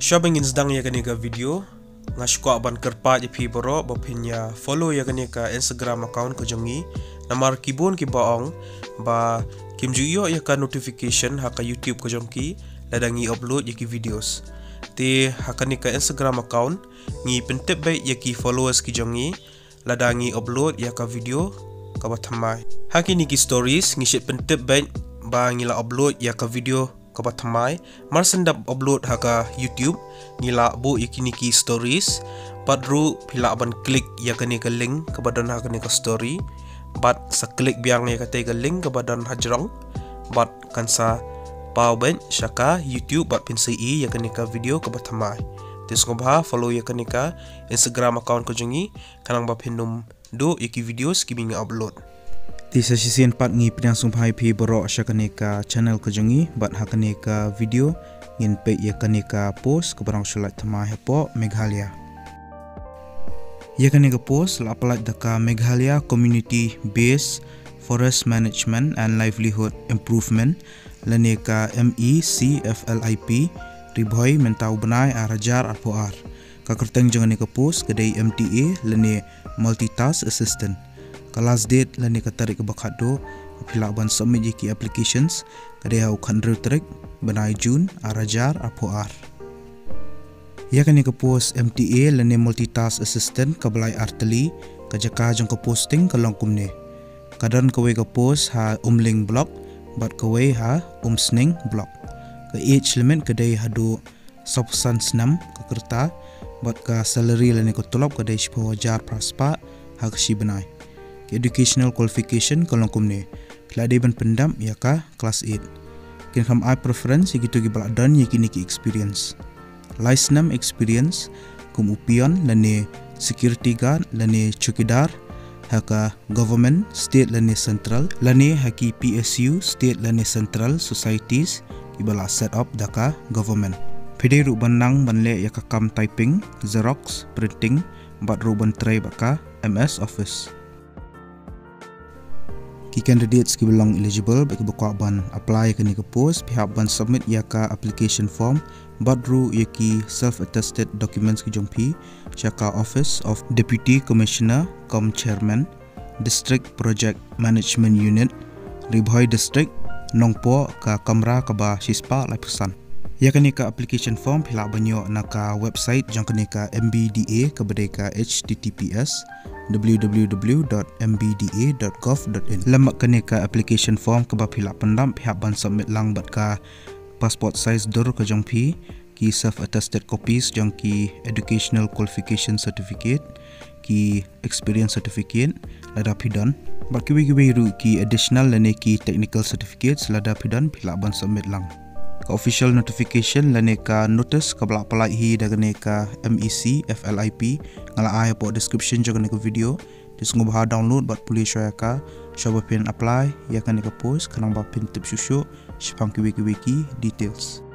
Shopping insdang ya kani ka video ngashko ban kerpa je pi boro bapinya follow ya kani ka Instagram account ko jongi namar kibun ki baong ba kimjuyo ya ka notification ha ka YouTube ko jongki ladangi upload ya ki videos te ha kani ka Instagram account ngi pentep bai ya ki followers ki jongi ladangi upload ya ka video ka bathamai ha kini ki stories ngi shit pentep bai ba ngila upload ya ka video kabat thamai mar sendap upload haka YouTube nila bu yakini ki stories padru pila ban klik ya kani ka link kabadan ha kani ka story bat sa klik biang ya kate ka link kabadan hajrong bat kansa pawben shaka YouTube bat pinsi ya kani ka video kabat thamai tis ngobha follow ya kani ka Instagram account ko jongi kanang ba pinum do iki videos kibing upload di sesi pat ngi pinangsung phai phi boro shakane ka channel ko jongi bat hakane ka video ngin pe ya kane ka post ko barang sulat thama hepo Meghalaya ya kane ka post la apalat daka Meghalaya community based forest management and livelihood improvement lane ka MECFLIP ribhoi mentau benai arajar arpoar ka kerteng jangane ka post kedai MTA lane multitask assistant kelas date lani katarik bakado apila ban submit ki applications kade hau khandru trek banai June arajar apoar ya kani ke post MTA lani multitask assistant kablai arteli kajaka jong ke posting kalongkumne kadan kawe ke post ha umling block bat kawe ha sning block ke age limit kade hadu substance 6 ke kerta bat ka salary lani ko tolop kade 10,000 praspa ha kshi banai educational qualification kalau kumne keladi ban pendam ya ka kelas 8 kin ham I preference gitu gi baladan ya kini ki experience license experience kum upion lane security guard lane chukidar haka government state lane central lane haki PSU state lane central societies ki bala set up daka government pede ru banang banle ya ka kam typing xerox printing bat ru ban tray baka MS office ki candidates ki belong eligible bagi bakwa ban apply ke ni ke post pihak ban submit ya ka application form badru ya ki self attested documents ki jongpi chaka office of deputy commissioner com chairman district project management unit ribhoi district nongpo ka kamra ka ba sispa lai pesan ya kani ka application form pihak banyo na ka website jang kani ka MBDA ka badai ka https www.mbda.gov.in lamak kani ka application form ka ba phila pandam pihak ban submit lang bat ka passport size dur ka jongpi ki self attested copies jong ki educational qualification certificate ki experience certificate lada pidan bat ki ru ki additional lane ki technical certificates lada pidan pihak ban submit lang ka official notification lane ka notice ka bala palai hi dagane ka MECFLIP ngala ai po description jogane ka video dis ngobha download bat puli shoya ka shoba pin apply ya kan ka post kanang ba pin tip shushu shipang ki wiki details